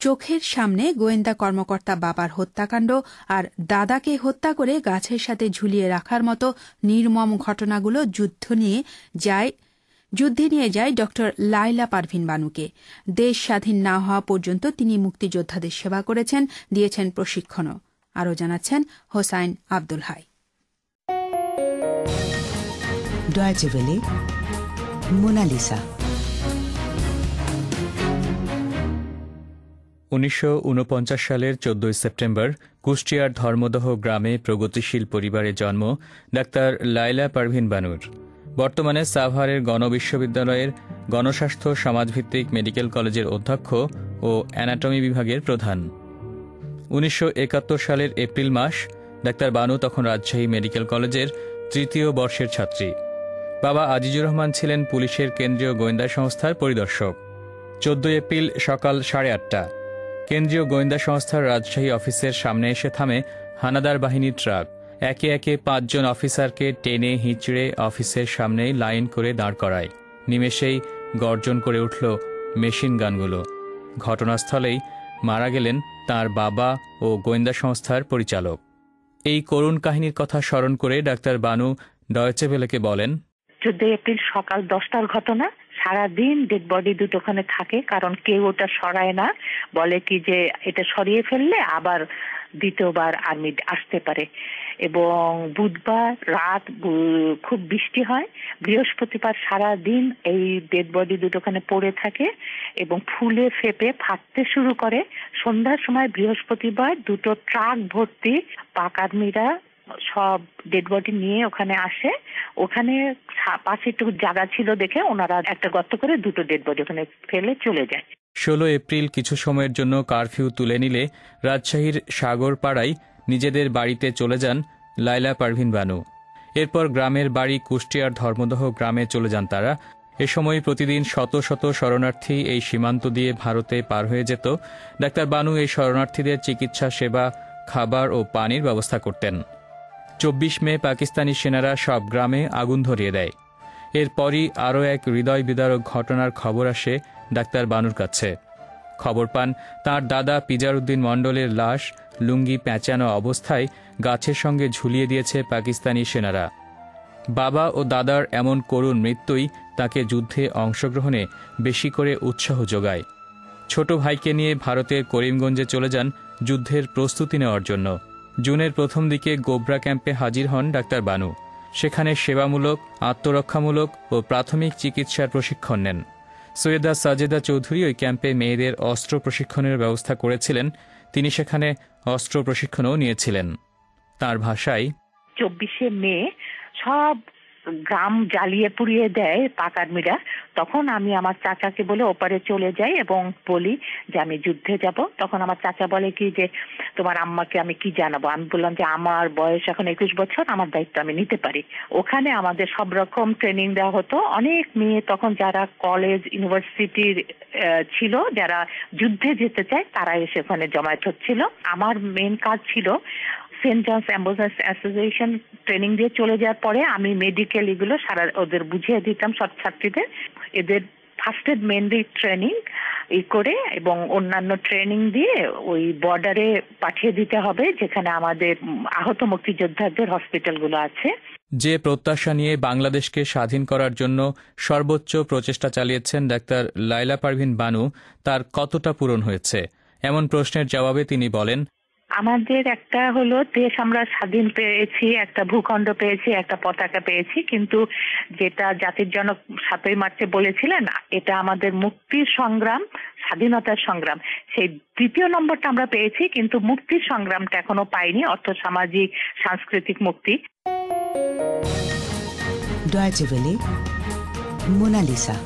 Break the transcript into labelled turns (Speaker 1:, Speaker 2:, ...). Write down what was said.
Speaker 1: চোখের সামনে গোয়েন্দা কর্মকর্তা বাবার হত্যাকাণ্ড আর দাদাকে হত্যা করে গাছের সাথে ঝুলিয়ে রাখার মতো নির্মম ঘটনাগুলো যুদ্ধে নিয়ে যায় ড লায়লা পারভিন বানুকে। দেশ স্বাধীন না হওয়া পর্যন্ত তিনি মুক্তিযোদ্ধাদের সেবা করেছেন, দিয়েছেন প্রশিক্ষণও। আরও জানাচ্ছেন হোসাইন আব্দুল হাই।
Speaker 2: Deutsche Welle, Monalisa.
Speaker 3: 1949 সালের 14 সেপ্টেম্বর কুষ্টিয়ার ধর্মদহ গ্রামে প্রগতিশীল পরিবারে জন্ম ডাক্তার লায়লা পারভিন বানুর। বর্তমানে সাভারের গণবিশ্ববিদ্যালয়ের গণস্বাস্থ্য সমাজভিত্তিক মেডিকেল কলেজের অধ্যক্ষ ও অ্যানাটমি বিভাগের প্রধান। 1971 সালের এপ্রিল মাস ডাক্তার বানু তখন রাজশাহী মেডিকেল কলেজের 3য় বর্ষের ছাত্রী। বাবা আজিজুর রহমান ছিলেন পুলিশের কেন্দ্রীয় গোয়েন্দা সংস্থার পরিদর্শক। 14 এপ্রিল সকাল 8:30 কেন্দ্রীয় গোয়েন্দা সংস্থার রাজশাহী অফিসের সামনে এসে থামে হানাদার বাহিনীর ট্রাক। একে একে 5 জন অফিসারকে টেনে হিঁচড়ে অফিসের সামনেই লাইন করে দাঁড় করায়। নিমেষেই গর্জন করে উঠল মেশিন গানগুলো। ঘটনাস্থলেই মারা গেলেন তার বাবা ও গোয়েন্দা সংস্থার পরিচালক। এই করুণ কাহিনীর কথা স্মরণ করে ডাক্তার বানু ডয়েচে ভেলেকে বলেন,
Speaker 4: 14 এপ্রিল সকাল 10টার ঘটনা। সারাদিন ডেড বডি দুটোখানে থাকে, কারণ কেউ ওটা সরায় না। বলে কি যে এটা সরিয়ে ফেললে আবার দ্বিতীয়বার আর্মি আসতে পারে। এবং বুধবার রাত খুব বৃষ্টি হয়। বৃহস্পতিবার সারাদিন এই ডেড বডি দুটোখানে পড়ে থাকে এবং ফুলে ফেপে ফাটতে শুরু করে। সন্ধ্যার সময় বৃহস্পতিবার 2টো ট্রাক ভর্তি পাক আর্মিরা সব ডেড বডি নিয়ে ওখানে আসে। ওখানে পাশে একটু জায়গা ছিল দেখে ওনারা একটা গর্ত করে 2টো ডেড বডি ওখানে ফেলে চলে যায়।
Speaker 3: 16 এপ্রিল কিছু সময়ের জন্য কারফিউ তুলে নিলে রাজশাহীর সাগরপাড়ায় নিজেদের বাড়িতে চলে যান লায়লা পারভিন বানু। এরপর গ্রামের বাড়ি কুষ্টিয়ার ধর্মদহ গ্রামে চলে যান তারা। এ সময় প্রতিদিন শত শত শরণার্থী এই সীমান্ত দিয়ে ভারতে পার হয়ে যেত। ডাক্তার বানু এই শরণার্থীদের চিকিৎসা সেবা, খাবার ও পানির ব্যবস্থা করতেন। 24 মে পাকিস্তানি সেনারা সব গ্রামে আগুন ধরিয়ে দেয়। এরপরই আরও এক হৃদয় বিদারক ঘটনার খবর আসে ডাক্তার বানুর কাছে। খবর পান তাঁর দাদা পিজারউদ্দিন মণ্ডলের লাশ লুঙ্গি পেঁচানো অবস্থায় গাছের সঙ্গে ঝুলিয়ে দিয়েছে পাকিস্তানি সেনারা। বাবা ও দাদার এমন করুণ মৃত্যুই তাকে যুদ্ধে অংশগ্রহণে বেশি করে উৎসাহ যোগায়। ছোট ভাইকে নিয়ে ভারতের করিমগঞ্জে চলে যান যুদ্ধের প্রস্তুতি নেওয়ার জন্য। জুনের প্রথম দিকে গোবরা ক্যাম্পে হাজির হন ডাক্তার বানু। সেখানে সেবামূলক, আত্মরক্ষামূলক ও প্রাথমিক চিকিৎসার প্রশিক্ষণ নেন। সৈয়দা সাজেদা চৌধুরী ওই ক্যাম্পে মেয়েদের অস্ত্র প্রশিক্ষণের ব্যবস্থা করেছিলেন। তিনি সেখানে অস্ত্র প্রশিক্ষণও নিয়েছিলেন। তার ভাষায়,
Speaker 4: 24 মে সব গ্রাম জ্বালিয়ে পুড়িয়ে দেয় পাক আর্মিরা। তখন আমি আমার চাচাকে বলে ওপারে চলে যাই এবং বলি যে আমি যুদ্ধে যাব। তখন আমার চাচা বলে কি যে তোমার আম্মাকে আমি কি জানাবো। আমি বললাম যে আমার বয়স এখন 21 বছর, আমার দায়িত্ব আমি নিতে পারি। ওখানে আমাদের সব রকম ট্রেনিং দেওয়া হতো। অনেক মেয়ে তখন যারা কলেজ ইউনিভার্সিটির ছিল, যারা যুদ্ধে যেতে চায়, তারা এসে ওখানে জমায়েত হচ্ছিল। আমার মেন কাজ ছিল Saint John's Ambulance Association training দিয়ে চলে যাওয়ার পরে আমি মেডিকেল এগুলো সারা ওদের বুঝিয়ে দিতাম সব ছাত্রীদের। এদের ফার্স্ট এড মেনলি ট্রেনিং করে এবং অন্যান্য ট্রেনিং দিয়ে ওই বর্ডারে পাঠিয়ে দিতে হবে, যেখানে আমাদের আহত মুক্তিযোদ্ধাদের হসপিটালগুলো আছে।
Speaker 3: যে প্রত্যাশা নিয়ে বাংলাদেশকে স্বাধীন করার জন্য সর্বোচ্চ প্রচেষ্টা চালিয়েছেন ডাক্তার লায়লা পারভিন বানু, তার কতটা পূরণ হয়েছে? এমন প্রশ্নের জবাবে তিনি বলেন,
Speaker 4: আমাদের একটা হলো দেশ আমরা স্বাধীন পেয়েছি, একটা ভূখণ্ড পেয়েছি, একটা পতাকা পেয়েছি, কিন্তু যেটা জাতির জনক 7ই মার্চে বলেছিলেন, এটা আমাদের মুক্তির সংগ্রাম, স্বাধীনতার সংগ্রাম। সেই 2য় নম্বরটা আমরা পেয়েছি, কিন্তু মুক্তির সংগ্রামটা এখনো পাইনি, অর্থ সামাজিক সাংস্কৃতিক মুক্তি।
Speaker 2: Deutsche Welle, Mona Lisa.